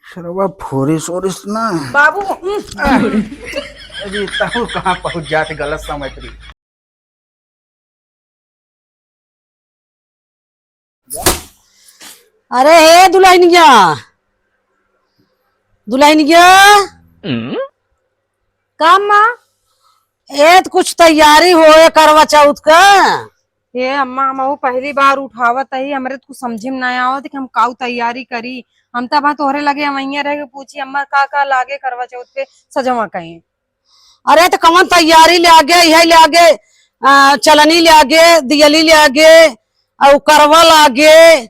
सरवा फोरिस ओरिस ना बाबू अभी तू कहाँ पहुंच जाते गलत समझ रही। अरे हे दुल्हनिया दुल्हनिया का माँ? ए तो कुछ तैयारी होए करवा चौथ का। ये अम्मा हम पहली बार उठावत है हमरे तो कुछ समझे में ना आवत कि हम काऊ तैयारी करी। हम तब तोहरे लगे वहीं रह के पूछी अम्मा का लागे करवा चौथ पे सजवा कहीं। अरे तो कौन तैयारी ले आगे यही ले आगे चलनी ले आगे दियली ले आगे और करवा लागे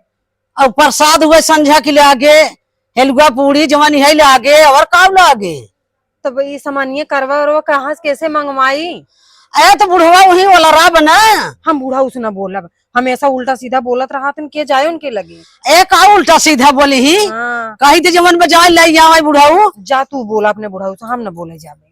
और प्रसाद हुए संझा के ले आगे हेलुआ पूड़ी जवान यही ले आगे और काव लागे। तब ये सामान्य करवा वरवा कहाँ से कैसे मंगवाई? अरे तो बुढ़वा वही वाला रहा बना। हम बूढ़ा उसने बोला हमेशा उल्टा सीधा बोलत रहा तुम के जाए उनके लगे। ए का उल्टा सीधा बोली ही हाँ। कही थी जवन बजाय ले आवे बुढ़ाऊ। जा तू बोला अपने बुढ़ाऊ से हम न बोले जावे।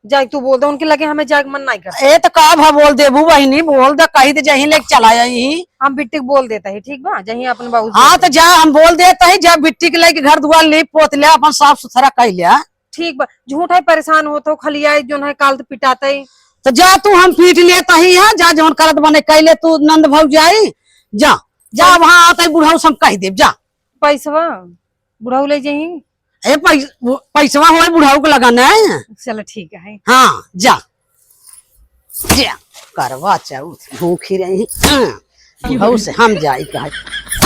जा तू बोल दो उनके लगे हमें जाग मन नहीं कर। ए तो का भा बोल देबू बहिनी बोल दे कही जही लेके चला आई। हम बिट्टी को बोल देता है ठीक बा जही अपन बाबू। हाँ तो जा हम बोल देते ही जब बिट्टी के लेके घर दुआर लीप पोत लिया अपन साफ सुथरा कर लिया। ठीक बा झूठ है परेशान हो तो खलिया जो है काल तो पिटाता ही। तो जा तू हम पीट लेता ही है जा जवन करत बने कैले तू नंद भग जाई जा जा वहां आता बुढ़ाऊ सब कह दे जा। पैसवा बुढ़ाऊ ले जाही। ए पैसवा हो बुढ़ाऊ को लगाना है। चलो ठीक है। हाँ जा जा करवा चौथ भूखी रही बुढ़ाऊ से हम जाई कहे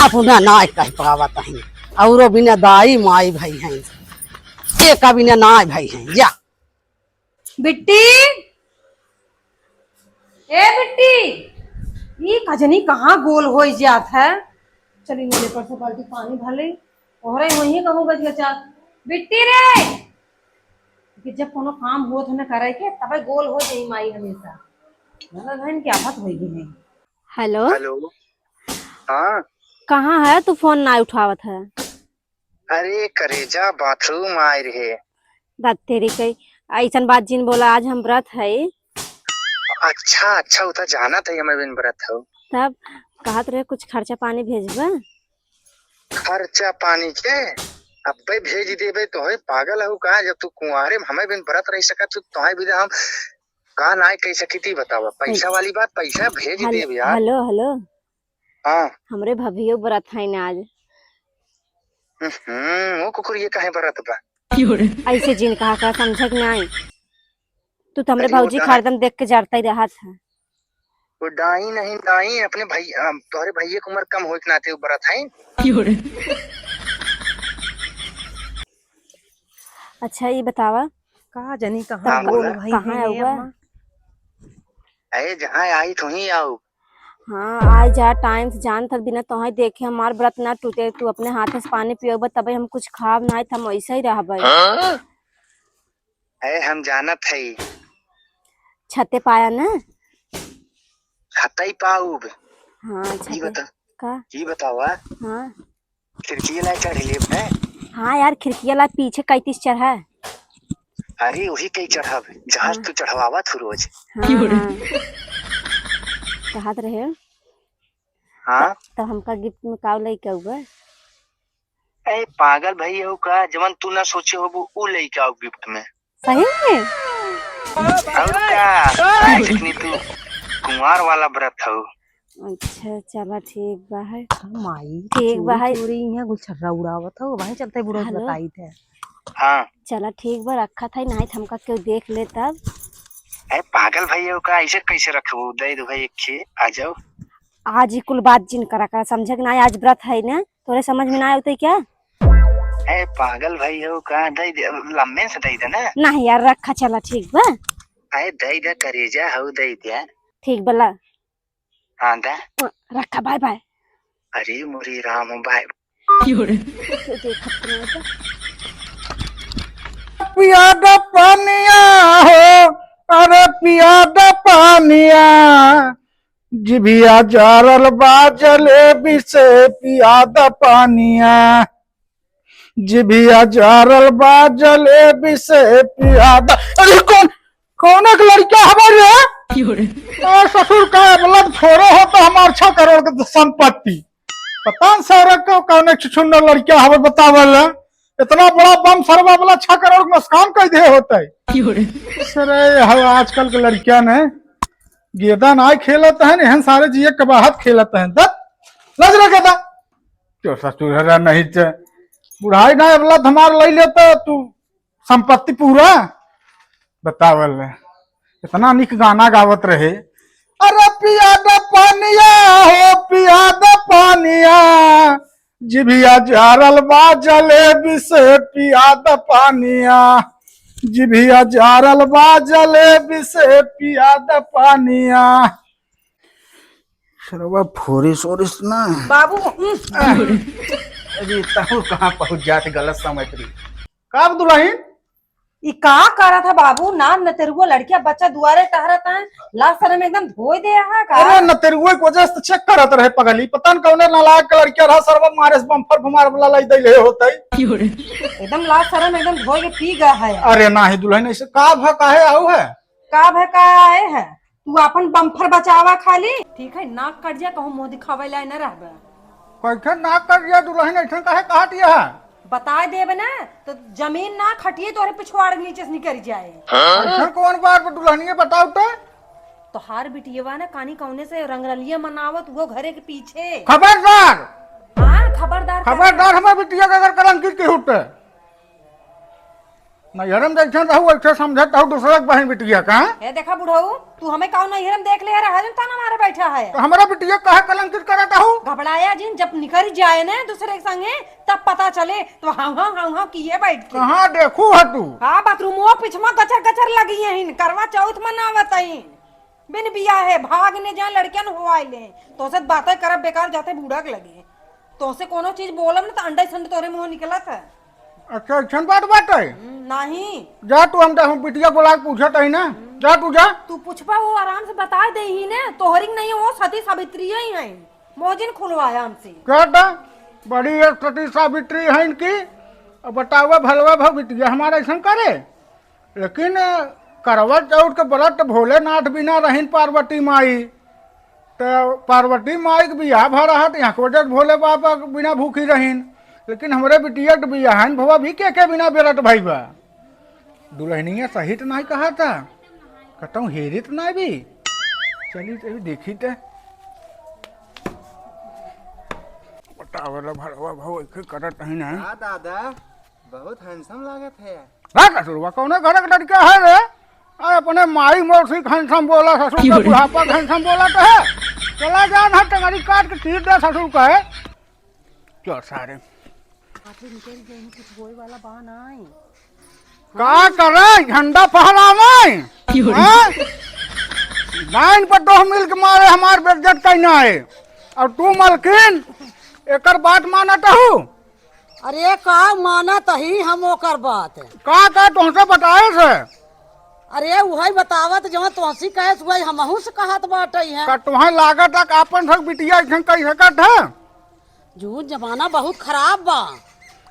अपना ना कह पावत है और बिना दाई माई भाई हैं एक बिना ना भाई हैं जा। बिट्टी ए बिट्टी ये खजनी कहाँ गोल हो जात है। चली मेरे पर से बाल्टी पानी भर ले और वही कहूँ बच गया बिट्टी रे कि जब कोनो काम हो तो न करे के तब गोल हो जाई माई हमेशा बहन की आफत होगी नहीं। हेलो हेलो हाँ कहाँ है तू? फोन ना उठावत है। अरे करेजा बाथरूम आए रहे। दाद तेरी कई ऐसन बात जिन बोला आज हम व्रत है अच्छा अच्छा उता जाना था हमें बिन व्रत हो तब कहत रहे कुछ खर्चा पानी भेजबे। खर्चा पानी के अब भेज देबे तो है पागल हो का जब तू कुंवारे हमें बिन व्रत रह सकत तो भी हम का ना कह सकी थी बतावा पैसा वाली बात पैसा भेज देब यार। हेलो हेलो हाँ हमरे भभियो व्रत है ना आज। वो कुकुर ये काहे व्रत बा ऐसे जिन कहा का समझक नहीं तू तो हमरे अरे वो भौजी खारदम देख के जरता ही रहा था। वो डाई नहीं डाई अपने भाई तोहरे भैया की उम्र कम हो के नाते व्रत है। अच्छा ये बतावा कहा जनी कहाँ गोल भाई कहाँ आऊगा? अरे जहाँ आई तो ही आओ। हाँ आज जा टाइम से जान तक बिना तो देखे हमार व्रत ना टूटे तू अपने हाथ से पानी पियोब तब हम कुछ खाब ना हम वैसे ही रह। अरे हम जानत है छते पाया ना छतई पाऊब। हाँ ये छते बता का ये बतावा हाँ खिड़की ला चढ़ ले है। हाँ यार खिड़किया ला पीछे 31 चढ़ा। अरे वही कई चढ़ाव जहाज तू चढ़वावा थू रोज। हाँ हाँ कहत रहे हाँ तो हमका गिफ्ट में काव लई हुआ। ए पागल भाई हो का जवन तू ना सोचे हो वो लेके आओ गिफ्ट में। सही में और का जितनी तू कुंवार वाला व्रत हो। अच्छा चला ठीक बा है माई ठीक बा है। पूरी यहाँ गुलछर्रा उड़ावत हो वहीं चलते बुढ़ा हेलो? बताई थे। हाँ चला ठीक बा रखा था नहीं हमका क्यों देख ले तब। ए पागल भाई हो का ऐसे कैसे रखबो दे दो भाई एक आ जाओ। आज ही कुल बात जिन करा समझ के ना आज व्रत है ना तोरे समझ में ना आते क्या। ए पागल भाई हो का दे दे लम्बे से दे दे ना। नहीं यार रखा चला ठीक बा। अरे दे दे करेजा हो दे दे। ठीक बला हाँ दा रखा बाय बाय। अरे मुरी राम भाई पियादा पानिया हो अरे पियादा पानिया जिभिया जारल बा जलेबी से पियादा पानिया जिभिया जारल बा जलेबी से पियादा। अरे कौन एक लड़का हमारे ससुर का मतलब छोड़ो हो तो हमार 6 करोड़ की संपत्ति पता न सारा को कौन छुछुंडा लड़का हमें बतावल इतना बड़ा बम सरवा वाला 6 करोड़ का नुकसान कर दे होते सर आजकल के लड़कियां ने गेदा ना खेलत है एहन सारे जिये के बाहर खेलत है लज रखेता क्यों ससुर नहीं चे बुढ़ाई ना अबला हमार ले लेता तू संपत्ति पूरा बतावल इतना निक गाना गावत रहे अरे पिया द पानिया हो पिया द पानिया जिभिया जारल बा जलेबी से पिया द पानिया जिभिया जारल बा जलेबी से पिया द पानिया सरवा फोरिस ओरिस ना बाबू अभी ताऊ कहाँ पहुंच जाते गलत समझ रही कब दुल्हन ये का करा था बाबू ना न तेरुआ लड़किया बच्चा दुआरे टहरता है ला सर में एकदम धोई दे है का अरे न तेरुए की वजह से चेक करत रहे पगली पता न कौने नालायक के लड़किया रहा सरवा मारे बम्फर घुमार वाला लाई दे होता एकदम ला सर में एकदम धोई के पी गया है अरे ना ही दुल्हन ऐसे का भ काहे आऊ है का भय का आए है तू अपन बम्फर बचावा खाली ठीक है नाक कट जा कहूँ मुंह दिखावे ला न रहबे कैसे ना कर दिया दुल्हन ऐसा काहे कहतिया है बता देब ना तो जमीन ना खटिए तोरे पिछवाड़ के नीचे से निकल जाए ऐसा कौन बात पर दुल्हनिया बताओ तो हार बिटियवा ना कानी कौने से रंगरलिया मनावत वो घरे के पीछे खबरदार हाँ खबरदार खबरदार हमारे बिटिया का अगर कलंकित की होते नैहरम देखते रहू ऐसे समझत रहू दूसरा बहन बिटिया का ए देखा बुढ़ऊ तू हमें कौन नैहरम देख ले रहा है ताना मारे बैठा है तो हमारा बिटिया काहे कलंकित करत रहू घबराया जिन जब निकल जाए ना दूसरे के संगे तब पता चले तो हाँ किए बैठ के कहाँ देखू है तू हाँ बाथरूम पिछमा गचर गचर लगी है करवा चौथ मनावत है बिन बिया है भाग ने जहाँ लड़कियन हुआ ले तो से बातें करब बेकार जाते बूढ़ा के लगे तो से कोनो चीज बोलम ना तो अंडा संड तोरे मुंह निकलत है अच्छा अच्छा बात है नहीं जा तू हम बिटिया बोला के पूछत है ना जा तू जा तू पूछबा वो आराम से बता दे ही ने तोहरी नहीं वो सती सावित्री ही है मोजिन खुलवाया हमसे कहता बड़ी एक सती सावित्री है इनकी अब बतावा भलवा भाव बिटिया हमारा ऐसा करे लेकिन करवट चौथ के व्रत भोलेनाथ बिना रहीन पार्वती माई तो पार्वती माई के बियाह भ रहा यहाँ के वजह भोले बाबा बिना भूखी रहीन लेकिन हमारे बिटिया के बियाह भवा भी के बिना बेरत भाई बा दुल्हनिया सही तो नहीं कहा था कहता हूँ हेरी तो नहीं भी चलिए तभी देखी थे बतावला भरवा भाव एक करत नहीं ना हाँ दादा बहुत हैंडसम लागत है हाँ ससुरवा कौन घर का लड़का है रे अपने माई मौसी हैंडसम बोला ससुर का बुढ़ापा हैंडसम बोला तो है चला जा ना टंगरी काट के चीर दे ससुर का है क्यों सारे का करे झंडा फहरावे लाइन पर दो मिल के मारे हमार बेइज्जत कहना है और तू मलकिन एकर बात मानत हूँ अरे का माना तही हम ओकर बात का तुमसे बताए से अरे वही बतावत जो तुहसी कहे वही हमहू से कहत बाटे है का तुम्हें लागत है अपन सब बिटिया ऐसा कह सकत है जून जमाना बहुत खराब बा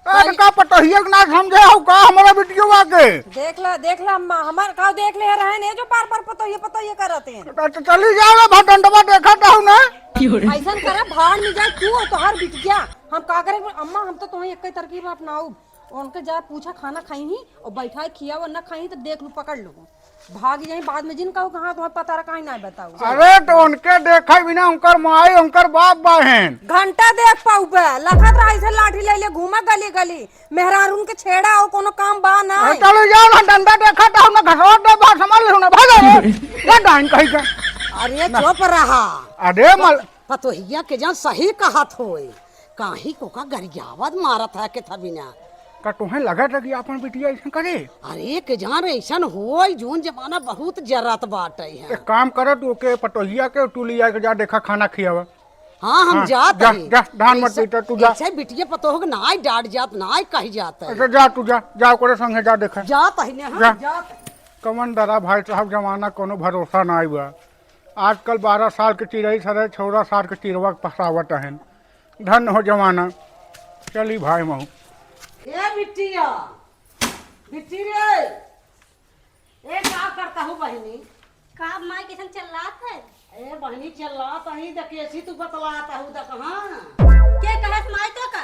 का पटहिया ना समझे हो का हमारा बिटिया आके देख ला हमार का देख ले रहे ने जो पार पतो ये करते हैं तो चली जाओ भटंडवा देखा था ना ऐसा करा भाड़ में जा तू तो हर बिट गया हम का करे अम्मा हम तो तुम्हें एक तरकीब अपनाऊ उनके जा पूछा खाना खाई ही और बैठा खिया वो न खाई तो देख लू पकड़ लो भाग जाए बाद में जिन कहो कहाँ तुम्हें पता रखा ना बताओ अरे तो उनके देखा बिना उनकर माई उनकर बाप बहन घंटा देख पाऊ बे लखत रहा ऐसे लाठी ले ले घूमा गली गली मेहरान उनके छेड़ा और कोनो काम बा ना चलो जाओ ना डंडा देखा था ना घसोट दे बात समझ लो ना भागो ये डाइन कहीं का अरे चुप रहा अरे मल पतोहिया के जहाँ सही कहत होए काहे को का गरियावत मारत है के था बिना का तुम्हें लगा था कि अपन बिटिया ऐसा करे अरे के जहाँ ऐसा होई जून जमाना बहुत जरूरत बाटे है एक काम करे तू के पटोहिया के तू लिया के जा देखा खाना खियावा हाँ हम जात जा जा धान मत पीटा तू जा ऐसे बिटिया पतोह के नाई डांट जात नाई कही जात है अच्छा जा तू जा जा करे संगे जा देखा जात है ने जा। हम जात कमन डरा भाई साहब जमाना कोनो भरोसा ना हुआ आजकल 12 साल के चिड़ई सरे 14 साल के चिड़वा फसावट है धन हो जमाना चली भाई महू ए बिटिया बिट्टी रे ए क्या करता हूँ बहनी का माई कैसन चल रहा है ए बहनी चलात ही द कैसी तू बतलाता हूँ द कहाँ के कहत माई तो का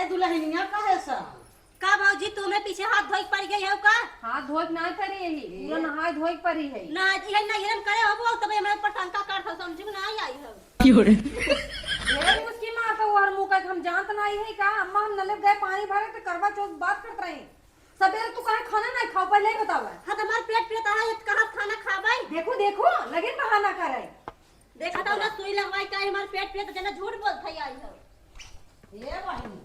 ए दुल्हनिया कहे सा का पीछे हाथ धोई पड़ गई है का हाथ धोए के नहीं पड़ी यही पूरा नहाए धोए के पड़ी है ना इहे ना हिरन करे हो तबे हमरा ऊपर टंका काट हो समझ में नहीं आई है ढेर मुश्किल में आता हुआ मुंह का हम जानत नहीं है का अम्मा हम नले गए पानी भरे तो करवा चौथ बात करत रहे सबेरे तू कहां खाना नहीं खाओ पहले ही बतावा हां तो हमार पेट पे तड़ा कहां खाना खाबै देखो देखो लगे बहाना करे देखा तो ना सुई लगवाई का हमार पेट पे तो जना झूठ बोलत है आई है ये बहिनी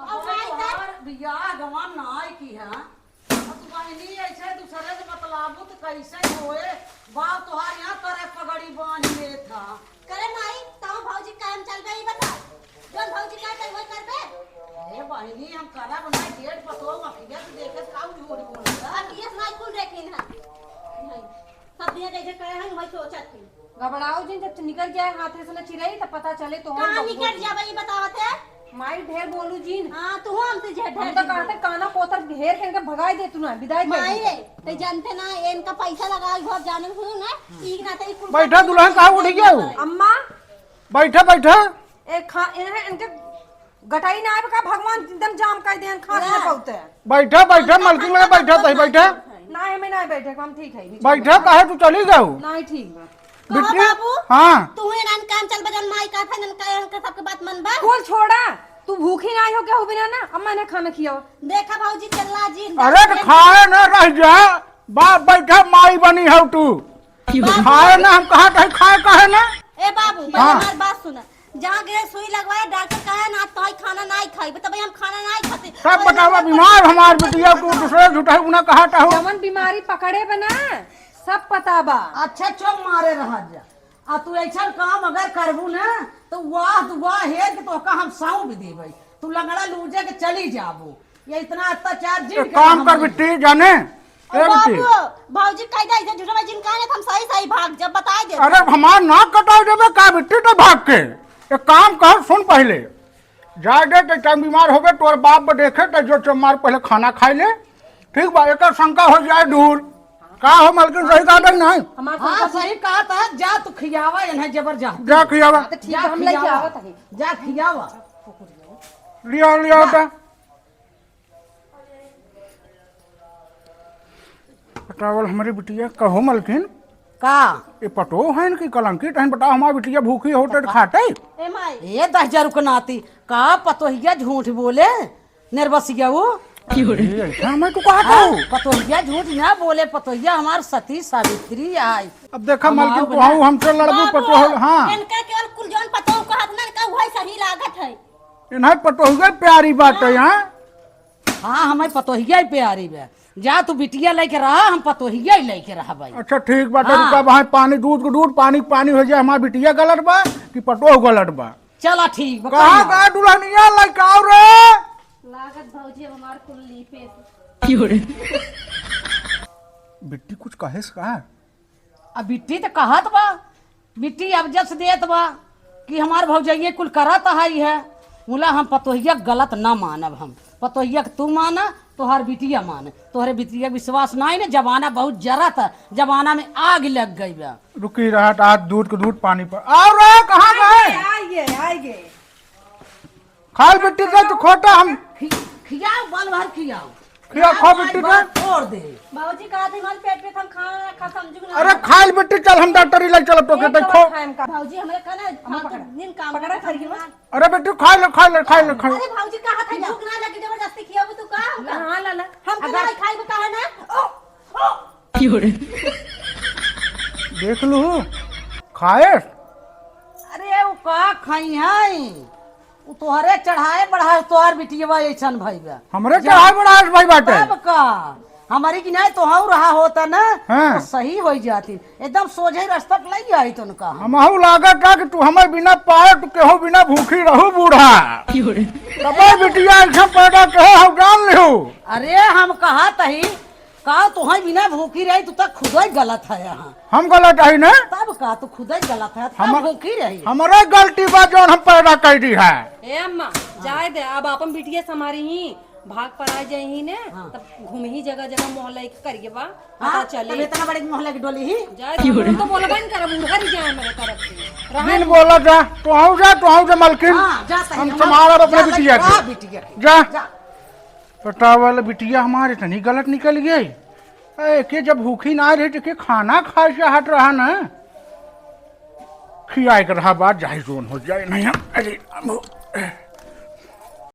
अब भाई तोहार बियाह गवान नाय की है अब तू बहिनी ऐसे दूसरे से बतलाबू तो कैसे होए बाप तोहार यहाँ करे पगड़ी बांध ले था करे माई ताऊ भौजी काम चल गई बता जोन भौजी का कर वही करबे ए बहिनी हम करा बनाए गेट पतो अखिया से देखे काऊ झूठ बोलता अब ये नहीं कुल रेखिन है नहीं सब दिया जैसे करे हैं वही सोचत थी घबराओ जिन जब निकल जाए हाथे से न चिरई तब पता चले तो कहां निकल जावे ये बतावत है माई ढेर बोलू जीन हां तू हमसे जे हम तो कहते काना पोतर घेर के इनके भगाई दे तू ना विदाई कर माई रे ते जानते ना इनका पैसा लगा घर जाने को ना ठीक ना ते बैठा दुल्हन कहाँ उठ गया हो अम्मा बैठा बैठा एक खा इनके गटाई ना आवे का भगवान एकदम जाम कर देन खास में बहुत है बैठा बैठा मलकिन लगे बैठा तही बैठा ना हमें ना बैठे हम ठीक है बैठा काहे तू चली जाऊ नहीं ठीक बा बिट्टी बाबू हाँ तू है नान काम चल बजन माई का था नन का सबके बात मन बा बोल छोड़ा तू भूखी नहीं हो क्या हो बिना ना अम्मा ने खाना खियाओ देखा भौजी चल्ला जी अरे तो खाए न रह जा बाप बैठा माई बनी हो तू खाए ना हम कहा कहे खाए कहे ना ए बाबू हमार बात सुन जहाँ गए सुई लगवाए डॉक्टर कहे ना तो खाना नहीं खाई तब हम खाना नहीं खाते सब बतावा बीमार हमार बिटिया को दूसरे झूठा उन्हें कहा था जमन बीमारी पकड़े बना सब पता बा अच्छा चुप मारे रह जा आ तू ऐसा काम अगर करबू ना तो वाह हेर के तो का हम साऊ भी देबै तू लगड़ा लूजे के चली जाबू ये इतना अत्याचार जी काम कर बिट्टी जाने बाबू भौजी कह दे इधर झूठा जिनका ने हम सही सही भाग जब बता दे अरे हमार नाक कटाओ देवे का बिट्टी तो भाग के एक काम कर सुन पहले जा दे तो टाइम बीमार हो गए तोर बाप पे देखे तो जो चमार पहले खाना खाई ले ठीक बा एक शंका हो जाए दूर का हो मलकिन सही कहा नहीं हाँ सही कहा था जा तू खियावा इन्हें जबरदस्त जा खियावा ठीक है हम लेके आवत है जा खियावा लिया लिया होता बतावल हमारी बिटिया कहो मलकिन का ये पटो है इनकी कलंकित है बताओ हमारी बिटिया भूखी होते तो खाते ए माई ये 10,000 रुकनाती का पतोहिया झूठ बोले निर्बसिया वो ऐसा मैं तो कहा था पतोहिया झूठ ना बोले पतोहिया हमार सती सावित्री आई अब देखा मलकिन को हमसे लड़बू पटो हाँ इनका केवल कुल जौन पतो को हाथ ना का वही सही लागत है इन्हें पटोहिया प्यारी बात है यहाँ हाँ हमें पतोहिया ही प्यारी बे जा तू बिटिया लेके रहा हम पतोहिया ही लेके रहा भाई अच्छा ठीक बात है रुका वहाँ पानी दूध को दूध पानी पानी हो जाए हमारी बिटिया गलत बा कि पटोह गलत बा चला ठीक बा कहाँ का दुल्हनिया लड़काओ रे लागत भौजी अब हमार कुल लीपे बिट्टी कुछ कहे का अब बिट्टी तो कहत बा बिट्टी अब जस देत बा कि हमार भौजाइये कुल करत हाई है बोला हम पतोहिया गलत ना मानब हम पतोहिया तू माना तोहर बिटिया माने तोहरे बिटिया विश्वास नहीं ना जमाना बहुत जरत है जमाना में आग लग गई बा रुकी रहा आज दूध को दूध पानी पर आओ रे कहाँ गए आइए खाल बिट्टी से तो खोटा हम खियाओ बल भर खियाओ खिया खो बिट्टी का छोड़ दे भौजी कहा थे हमारे पेट पे हम खाना ना खा समझू ना अरे खाल बिट्टी चल हम डॉक्टर ही ले चलो तो के खो भौजी हमारे कहना दिन काम पकड़ा खरीद में अरे बिट्टी खा ले खा ले खा ले खा ले अरे भौजी कहा था भूख ना लगी जबरदस्ती खियाबू तू का हाँ लाला हम तो नहीं खाई बता है ना देख लू खाए अरे वो का खाई है वो तोहरे चढ़ाए बढ़ाए तोहर बिटिया ऐसा भाई बा हमरे चढ़ाए बढ़ाए भाई बाटे तब का हमारी की नहीं तो हम रहा होता ना हाँ। तो सही हो जाती एकदम सोझे रास्ता पे लग आई तो उनका हमहू लागत था कि तू हमें बिना पाए तू केहो बिना भूखी रहू बूढ़ा तबे बिटिया ऐसा पैदा कहे हम जान लियो अरे हम कहा तही का तुहै बिना भूखी रही तू तक खुद ही गलत है यहाँ हम गलत है ना तब का तू खुद ही गलत है हम तब भूखी रही हमारे गलती बात जो हम पैदा कर दी है ए अम्मा जाए दे अब अपन बिटिया समारी ही भाग पर आ जाए ही ने तब घूम ही जगह जगह मोहल्ला करिए बा पता चले तब इतना बड़े मोहल्ले की डोली ही जाए दे तो बोलबा नहीं करब उधर ही जाए मेरे तरफ से बिन बोला जा तो हूँ जा मलकिन हाँ, जा सही, हम हम- तुम्हारा अपने जा बिटिया सही, के बिटिया के। जा जा। बतावल बिटिया हमारे तनी गलत निकल गई। के जब भूखी ना रही तो के खाना खाए से हट रहा ना, खियाए के रहा बात जाए जोन हो जाए नहीं। अरे